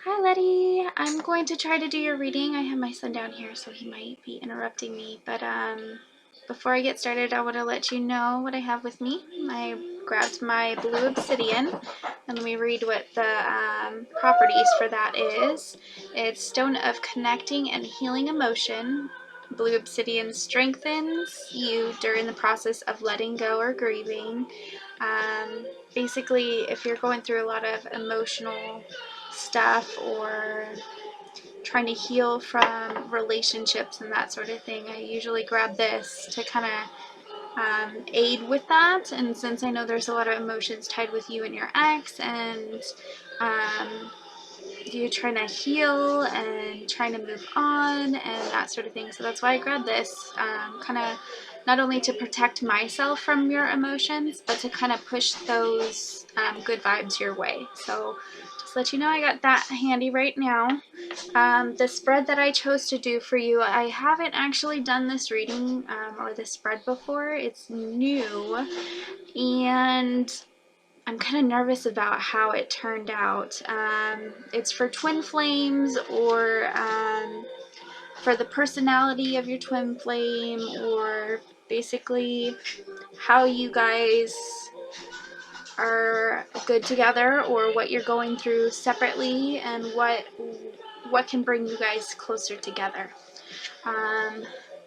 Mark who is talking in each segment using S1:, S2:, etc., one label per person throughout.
S1: Hi Letty, I'm going to try to do your reading. I have my son down here so he might be interrupting me, but before I get started I want to let you know what I have with me. I grabbed my blue obsidian and let me read what the properties for that is. It's Stone of Connecting and Healing Emotion. Blue obsidian strengthens you during the process of letting go or grieving. Basically, if you're going through a lot of emotional stuff or trying to heal from relationships and that sort of thing, I usually grab this to kind of aid with that. And since I know there's a lot of emotions tied with you and your ex, and you trying to heal and trying to move on and that sort of thing, so that's why I grabbed this, kind of not only to protect myself from your emotions, but to kind of push those good vibes your way. So just let you know I got that handy right now. The spread that I chose to do for you, I haven't actually done this reading or this spread before. It's new, and I'm kind of nervous about how it turned out. It's for twin flames, or for the personality of your twin flame, or basically how you guys are good together, or what you're going through separately, and what can bring you guys closer together.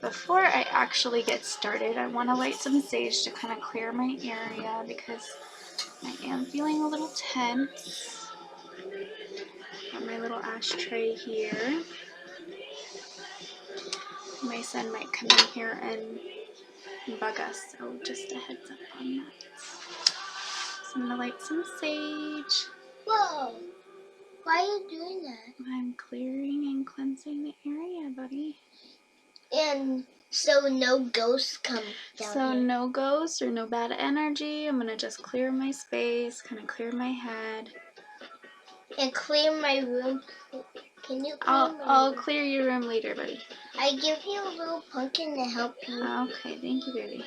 S1: Before I actually get started, I want to light some sage to kind of clear my area because I am feeling a little tense. Got my little ashtray here. My son might come in here and bug us, so just a heads up on that. So I'm gonna light some sage.
S2: Whoa! Why are you doing that?
S1: I'm clearing and cleansing the area, buddy.
S2: And so no ghosts come down
S1: So
S2: here.
S1: no ghosts or no bad energy. I'm gonna just clear my space, kind of clear my head.
S2: And clear my room. Can you clear my
S1: I'll
S2: room?
S1: clear your room later, buddy.
S2: I give you a little pumpkin to help you.
S1: Okay, thank you, baby.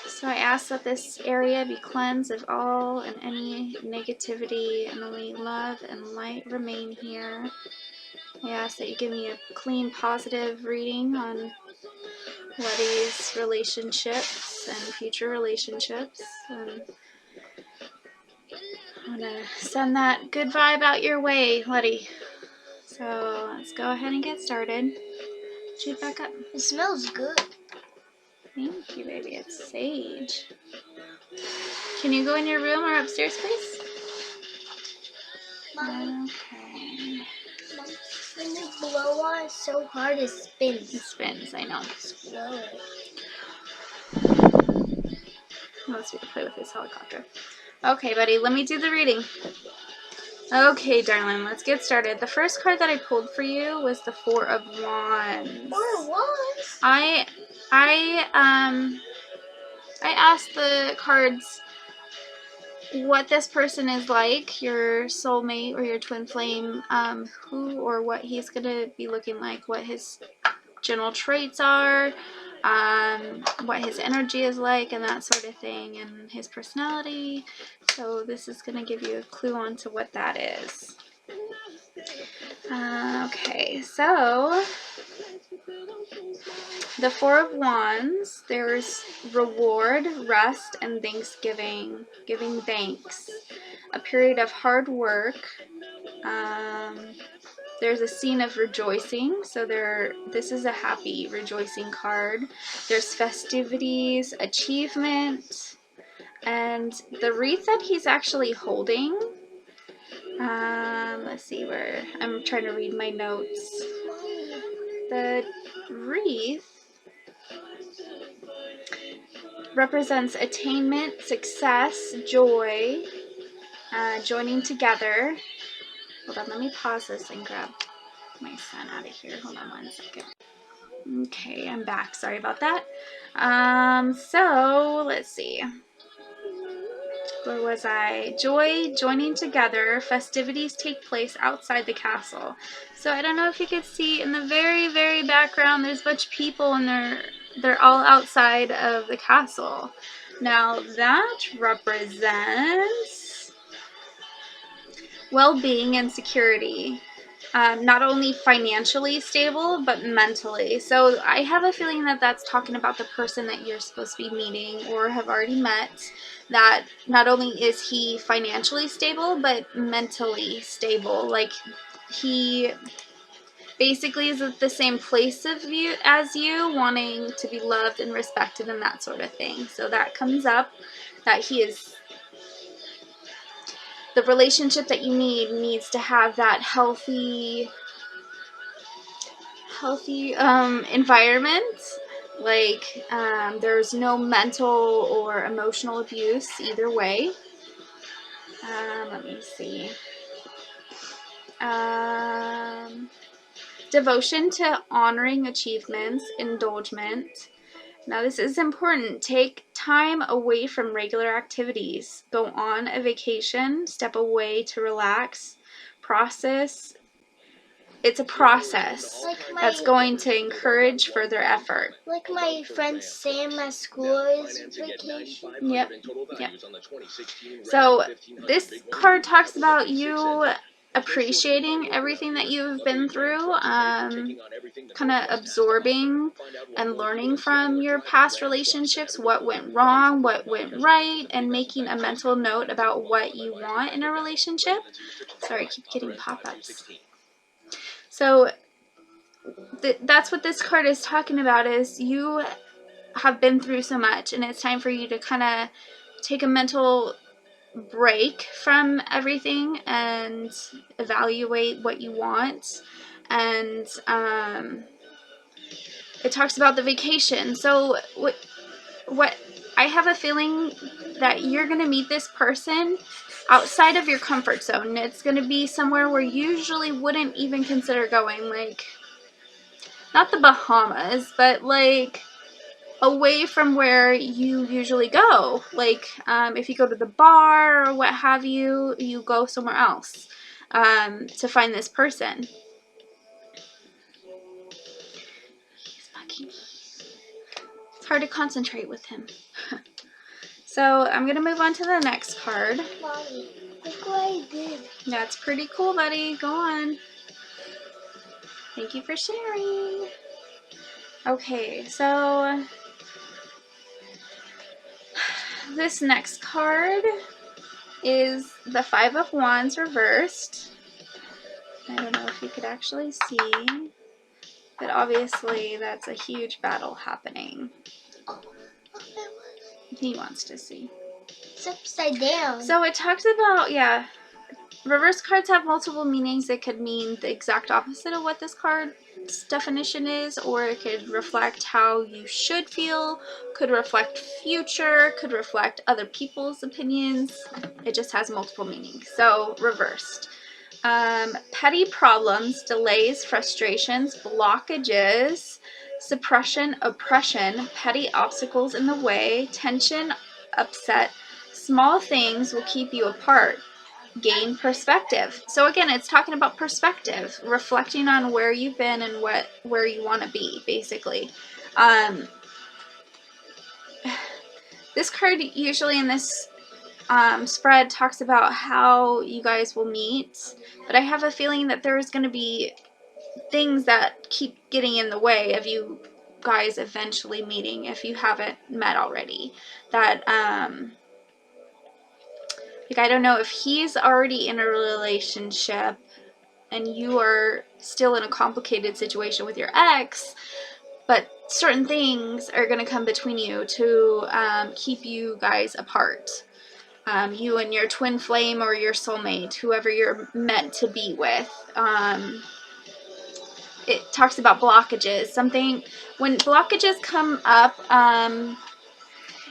S1: So I ask that this area be cleansed of all and any negativity, and only love and light remain here. I ask that you give me a clean, positive reading on Letty's relationships and future relationships. And I'm going to send that good vibe out your way, Letty. So let's go ahead and get started. Shoot back up.
S2: It smells good.
S1: Thank you, baby. It's sage. Can you go in your room or upstairs, please?
S2: Mom,
S1: Okay.
S2: when you blow on it so hard, it spins.
S1: It spins, I know.
S2: Slow it.
S1: Let's play with this helicopter. Okay, buddy, let me do the reading. Okay, darling, let's get started. The first card that I pulled for you was the Four of Wands.
S2: 4 Wands?
S1: I asked the cards what this person is like, your soulmate or your twin flame, who or what he's gonna be looking like, what his general traits are, what his energy is like, and that sort of thing, and his personality. So this is going to give you a clue on to what that is. Okay, so the Four of Wands, there's reward, rest, and thanksgiving, giving thanks. A period of hard work. There's a scene of rejoicing, so this is a happy, rejoicing card. There's festivities, achievement, and the wreath that he's actually holding. Let's see where I'm trying to read my notes. The wreath represents attainment, success, joy, joining together. Hold on, let me pause this and grab my son out of here. Hold on 1 second. Okay, I'm back. Sorry about that. So let's see. Where was I? Joy, joining together. Festivities take place outside the castle. So I don't know if you could see in the very, very background, there's a bunch of people, and they're all outside of the castle. Now that represents well-being and security. Not only financially stable, but mentally. So I have a feeling that that's talking about the person that you're supposed to be meeting or have already met, that not only is he financially stable, but mentally stable. Like, he basically is at the same place of you as you, wanting to be loved and respected and that sort of thing. So that comes up, that he is the relationship that you need needs to have that healthy environment. Like, there's no mental or emotional abuse either way. Let me see. Devotion to honoring achievements, indulgement. Now, this is important. Take time away from regular activities. Go on a vacation. Step away to relax. Process. It's a process that's going to encourage further effort.
S2: Like my friend Sam at school is vacation.
S1: Yep. So this card talks about you appreciating everything that you've been through, kind of absorbing and learning from your past relationships, what went wrong, what went right, and making a mental note about what you want in a relationship. Sorry, I keep getting pop-ups. So that's what this card is talking about, is you have been through so much, and it's time for you to kind of take a mental break from everything and evaluate what you want. And it talks about the vacation. So what I have a feeling that you're going to meet this person outside of your comfort zone. It's going to be somewhere where you usually wouldn't even consider going, like, not the Bahamas, but like away from where you usually go. Like, if you go to the bar or what have you, you go somewhere else to find this person. He's bugging me. It's hard to concentrate with him. So I'm going to move on to the next card.
S2: Mommy, look what I did.
S1: That's pretty cool, buddy. Go on. Thank you for sharing. Okay, so this next card is the Five of Wands reversed. I don't know if you could actually see, but obviously that's a huge battle happening. He wants to see.
S2: It's upside down.
S1: So it talks about, yeah, reverse cards have multiple meanings. It could mean the exact opposite of what this card's definition is, or it could reflect how you should feel, could reflect future, could reflect other people's opinions. It just has multiple meanings. So reversed. Petty problems, delays, frustrations, blockages, suppression, oppression, petty obstacles in the way, tension, upset, small things will keep you apart. Gain perspective. So again, it's talking about perspective, reflecting on where you've been and where you want to be, basically. This card usually in this spread talks about how you guys will meet, but I have a feeling that there's going to be things that keep getting in the way of you guys eventually meeting if you haven't met already. That like, I don't know if he's already in a relationship and you are still in a complicated situation with your ex, but certain things are going to come between you to keep you guys apart. You and your twin flame or your soulmate, whoever you're meant to be with. It talks about blockages. When blockages come up,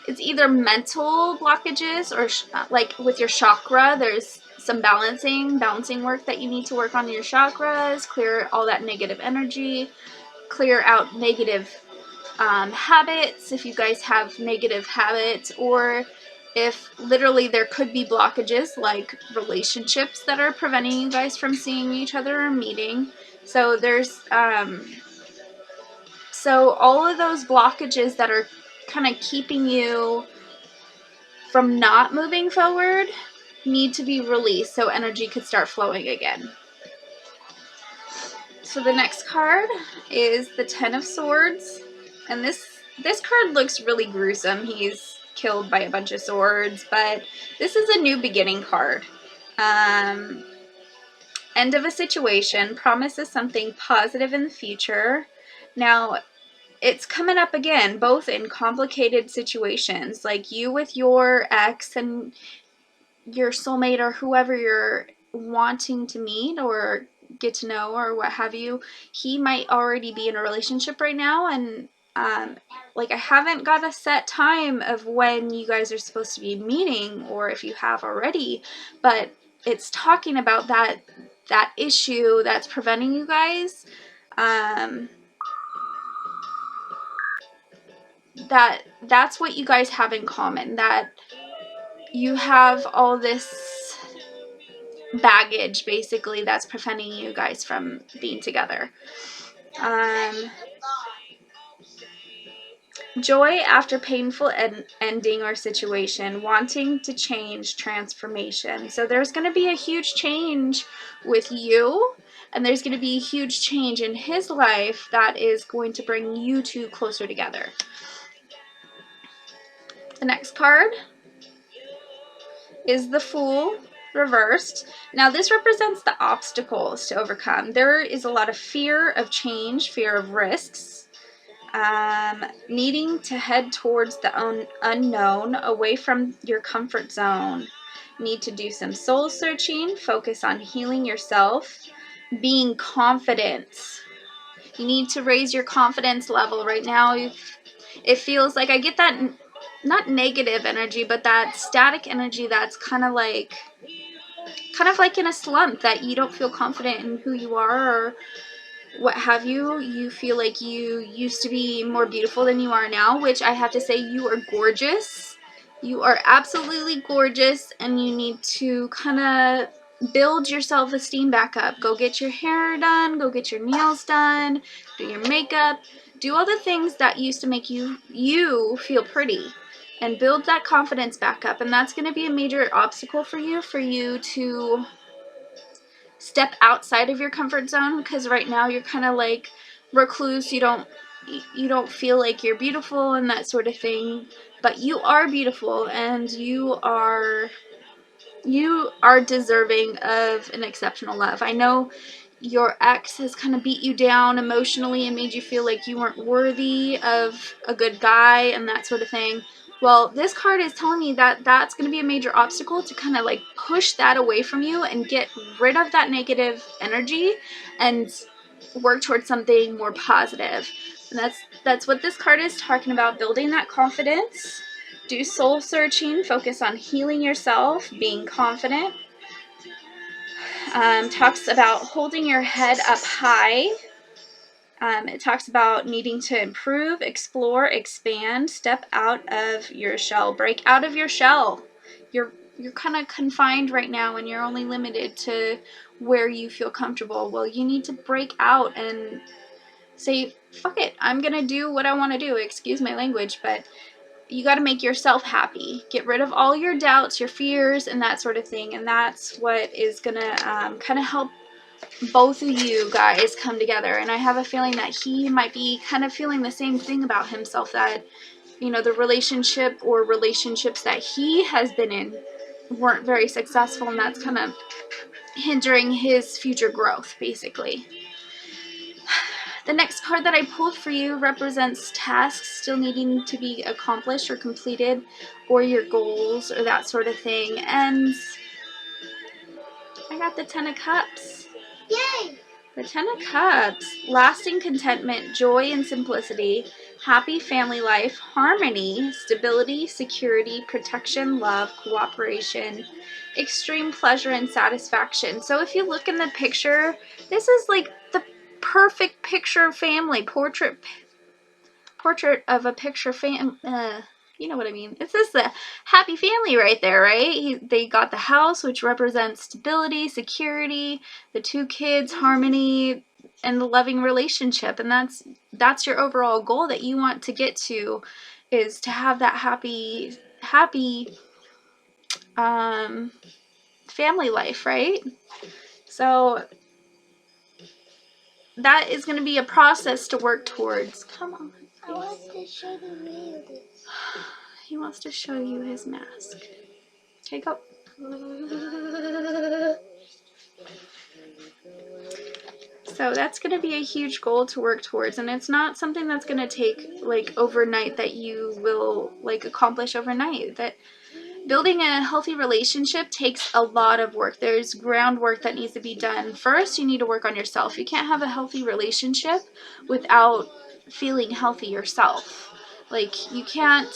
S1: it's either mental blockages or like with your chakra, there's some balancing work that you need to work on your chakras, clear all that negative energy, clear out negative habits, if you guys have negative habits, or if literally there could be blockages like relationships that are preventing you guys from seeing each other or meeting. So there's so all of those blockages that are kind of keeping you from not moving forward need to be released so energy could start flowing again. So the next card is the Ten of Swords, and this card looks really gruesome. He's killed by a bunch of swords, but this is a new beginning card. End of a situation, promises something positive in the future. Now, it's coming up again, both in complicated situations, like you with your ex and your soulmate or whoever you're wanting to meet or get to know or what have you. He might already be in a relationship right now, and like I haven't got a set time of when you guys are supposed to be meeting or if you have already, but it's talking about that issue that's preventing you guys. That's what you guys have in common, that you have all this baggage basically that's preventing you guys from being together. Joy after painful ending or situation, wanting to change, transformation. So there's going to be a huge change with you, and there's going to be a huge change in his life that is going to bring you two closer together. The next card is the Fool reversed. Now this represents the obstacles to overcome. There is a lot of fear of change, fear of risks, needing to head towards the unknown, away from your comfort zone. Need to do some soul searching, focus on healing yourself, being confident. You need to raise your confidence level right now. It feels like I get that, not negative energy, but that static energy that's kind of like in a slump, that you don't feel confident in who you are or what have you. You feel like you used to be more beautiful than you are now, which I have to say, you are gorgeous. You are absolutely gorgeous, and you need to kind of build your self-esteem back up. Go get your hair done, go get your nails done, do your makeup, do all the things that used to make you feel pretty, and build that confidence back up. And that's going to be a major obstacle for you to step outside of your comfort zone, because right now you're kind of like recluse. You don't feel like you're beautiful and that sort of thing, but you are beautiful, and you are deserving of an exceptional love. I know your ex has kind of beat you down emotionally and made you feel like you weren't worthy of a good guy and that sort of thing. Well, this card is telling me that that's going to be a major obstacle to kind of like push that away from you and get rid of that negative energy and work towards something more positive. And that's what this card is talking about: building that confidence, do soul searching, focus on healing yourself, being confident. Talks about holding your head up high. It talks about needing to improve, explore, expand, step out of your shell, break out of your shell. You're kind of confined right now, and you're only limited to where you feel comfortable. Well, you need to break out and say, fuck it, I'm gonna do what I want to do. Excuse my language, but you got to make yourself happy. Get rid of all your doubts, your fears, and that sort of thing. And that's what is going to kind of help both of you guys come together. And I have a feeling that he might be kind of feeling the same thing about himself, that, you know, the relationship or relationships that he has been in weren't very successful, and that's kind of hindering his future growth, basically. The next card that I pulled for you represents tasks still needing to be accomplished or completed, or your goals or that sort of thing. And I got the Ten of Cups.
S2: Yay!
S1: The Ten of Cups: lasting contentment, joy and simplicity, happy family life, harmony, stability, security, protection, love, cooperation, extreme pleasure and satisfaction. So if you look in the picture, this is like the perfect picture of family, portrait of a picture you know what I mean. It's just a happy family right there, right? They got the house, which represents stability, security, the two kids, harmony, and the loving relationship. And that's your overall goal that you want to get to, is to have that happy family life, right? So that is going to be a process to work towards. Come on.
S2: I want to show the real.
S1: He wants to show you his mask. Okay, go. So that's going to be a huge goal to work towards, and it's not something that's going to take like overnight, that you will like accomplish overnight. That building a healthy relationship takes a lot of work. There's groundwork that needs to be done. First, you need to work on yourself. You can't have a healthy relationship without feeling healthy yourself. Like you can't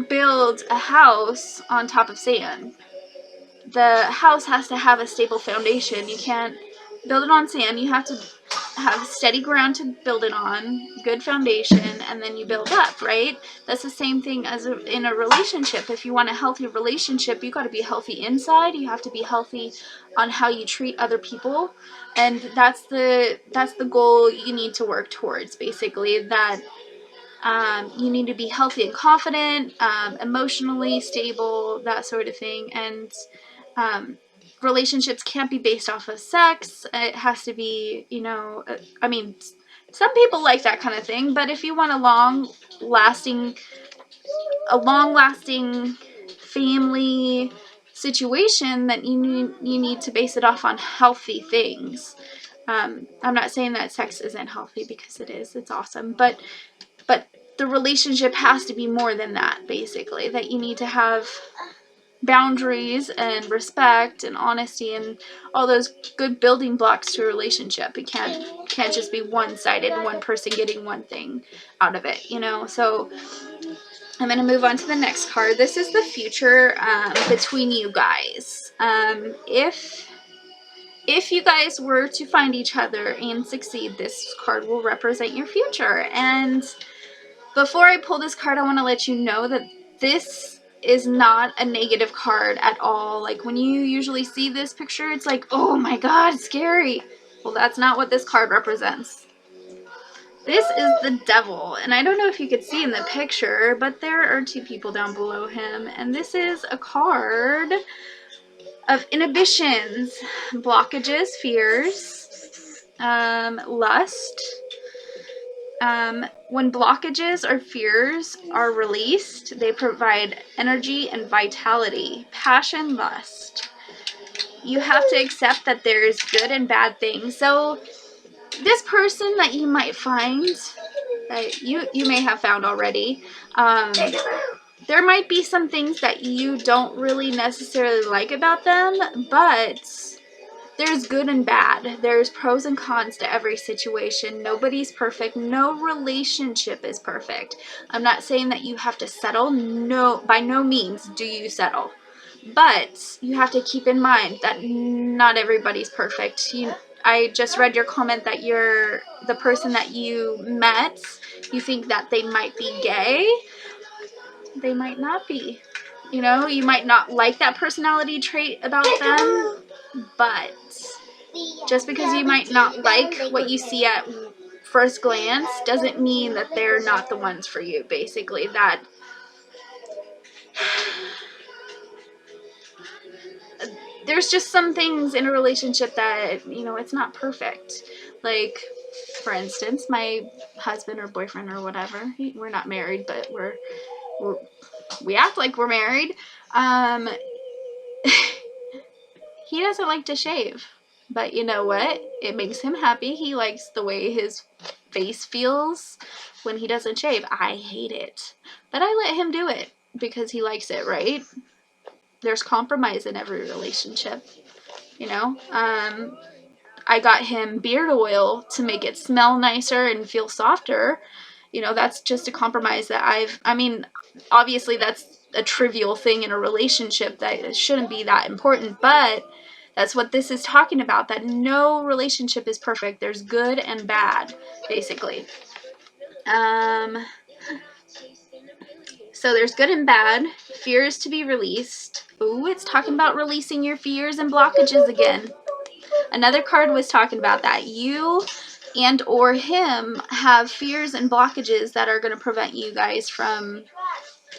S1: build a house on top of sand. The house has to have a stable foundation. You can't build it on sand. You have to have steady ground to build it on, good foundation, and then you build up, right? That's the same thing as in a relationship. If you want a healthy relationship, you got to be healthy inside. You have to be healthy on how you treat other people, and that's the goal you need to work towards, basically. That you need to be healthy and confident, emotionally stable, that sort of thing. And relationships can't be based off of sex. It has to be, I mean, some people like that kind of thing, but if you want a long-lasting family situation, then you need to base it off on healthy things. I'm not saying that sex isn't healthy, because it is. It's awesome, but the relationship has to be more than that, basically. That you need to have boundaries and respect and honesty and all those good building blocks to a relationship. It can't just be one-sided, one person getting one thing out of it, So I'm going to move on to the next card. This is the future between you guys. If you guys were to find each other and succeed, this card will represent your future. And before I pull this card, I want to let you know that this is not a negative card at all. Like when you usually see this picture, it's like, oh my god, scary. Well, that's not what this card represents. This is the devil, and I don't know if you could see in the picture, but there are two people down below him, and this is a card of inhibitions, blockages, fears, lust. When blockages or fears are released, they provide energy and vitality, passion, lust. You have to accept that there's good and bad things. So this person that you might find, that you may have found already, there might be some things that you don't really necessarily like about them, but there's good and bad. There's pros and cons to every situation. Nobody's perfect. No relationship is perfect. I'm not saying that you have to settle. No, by no means do you settle. But you have to keep in mind that not everybody's perfect. I just read your comment that the person that you met, you think that they might be gay. They might not be. You might not like that personality trait about them, but just because you might not like what you see at first glance doesn't mean that they're not the ones for you, basically. That there's just some things in a relationship that, it's not perfect. Like, for instance, my husband or boyfriend or whatever, we're not married, but we act like we're married. He doesn't like to shave. But you know what? It makes him happy. He likes the way his face feels when he doesn't shave. I hate it. But I let him do it because he likes it, right? There's compromise in every relationship, I got him beard oil to make it smell nicer and feel softer. That's just a compromise that obviously that's a trivial thing in a relationship that shouldn't be that important, but that's what this is talking about, that no relationship is perfect. There's good and bad, basically. So there's good and bad, fears to be released. Ooh, it's talking about releasing your fears and blockages again. Another card was talking about that. You and or him have fears and blockages that are going to prevent you guys from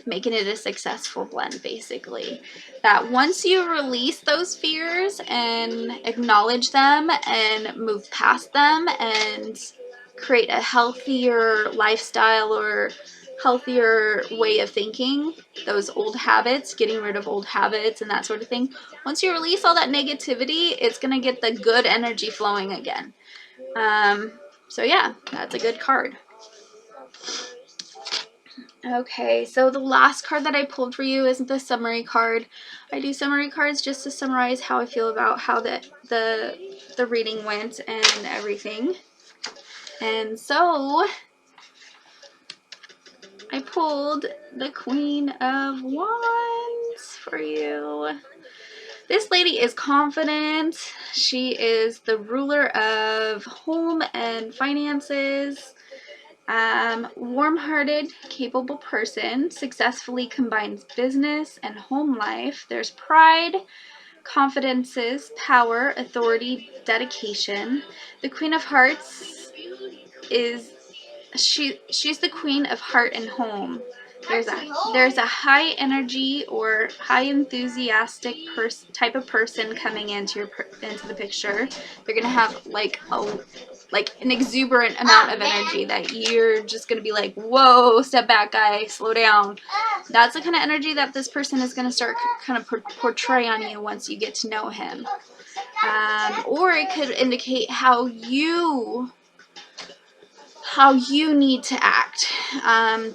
S1: making it a successful blend, basically. That once you release those fears and acknowledge them and move past them and create a healthier lifestyle or healthier way of thinking, those old habits, getting rid of old habits and that sort of thing, once you release all that negativity, it's going to get the good energy flowing again. So yeah, that's a good card. Okay, so the last card that I pulled for you is the summary card. I do summary cards just to summarize how I feel about how the reading went and everything. And so I pulled the Queen of Wands for you. This lady is confident. She is the ruler of home and finances. Warm-hearted, capable person, successfully combines business and home life. There's pride, confidences, power, authority, dedication. The Queen of Hearts is she's the Queen of Heart and Home. There's a high energy or high enthusiastic type of person coming into the picture. They're gonna have like an exuberant amount of energy that you're just gonna be like, whoa, step back, guy, slow down. That's the kind of energy that this person is gonna start kind of portray on you once you get to know him. Or it could indicate how you need to act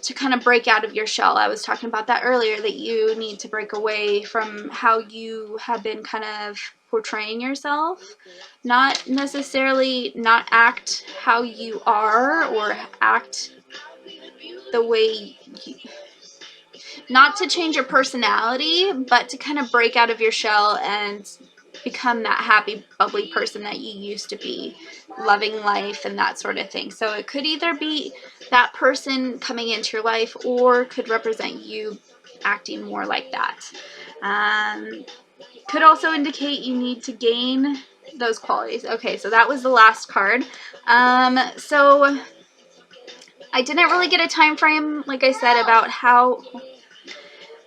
S1: to kind of break out of your shell. I was talking about that earlier, that you need to break away from how you have been kind of portraying yourself. Not necessarily not act how you are or act the way not to change your personality, but to kind of break out of your shell and become that happy, bubbly person that you used to be, loving life and that sort of thing. So it could either be that person coming into your life or could represent you acting more like that. Could also indicate you need to gain those qualities. Okay, so that was the last card. So I didn't really get a time frame, like I said, about how...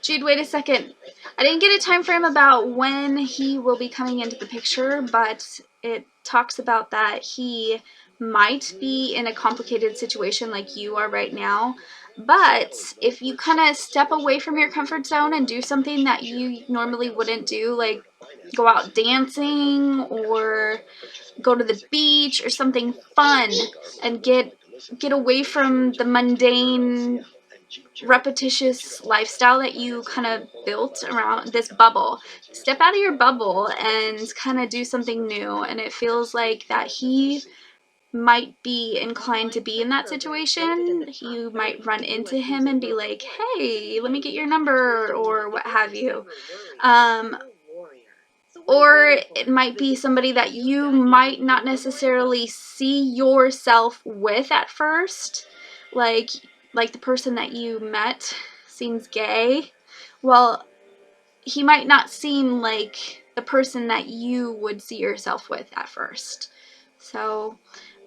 S1: Jude, wait a second. I didn't get a time frame about when he will be coming into the picture, but it talks about that he might be in a complicated situation like you are right now. But if you kind of step away from your comfort zone and do something that you normally wouldn't do, like go out dancing or go to the beach or something fun and get away from the mundane, repetitious lifestyle that you kind of built around this bubble. Step out of your bubble and kind of do something new. And it feels like that he might be inclined to be in that situation. You might run into him and be like, hey, let me get your number or what have you. Or it might be somebody that you might not necessarily see yourself with at first. Like the person that you met seems gay. Well, he might not seem like the person that you would see yourself with at first. So,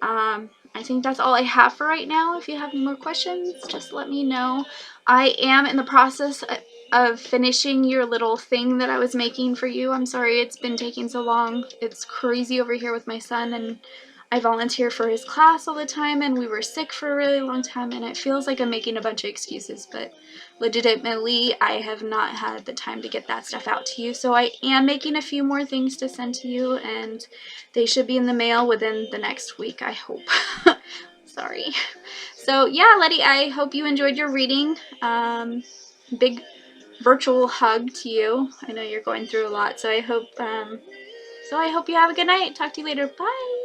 S1: I think that's all I have for right now. If you have any more questions, just let me know. I am in the process of finishing your little thing that I was making for you. I'm sorry it's been taking so long. It's crazy over here with my son, and I volunteer for his class all the time, and we were sick for a really long time, and it feels like I'm making a bunch of excuses, but legitimately I have not had the time to get that stuff out to you. So I am making a few more things to send to you, and they should be in the mail within the next week, I hope. Sorry. So yeah, Letty, I hope you enjoyed your reading. Big virtual hug to you. I know you're going through a lot, so I hope you have a good night. Talk to you later. Bye.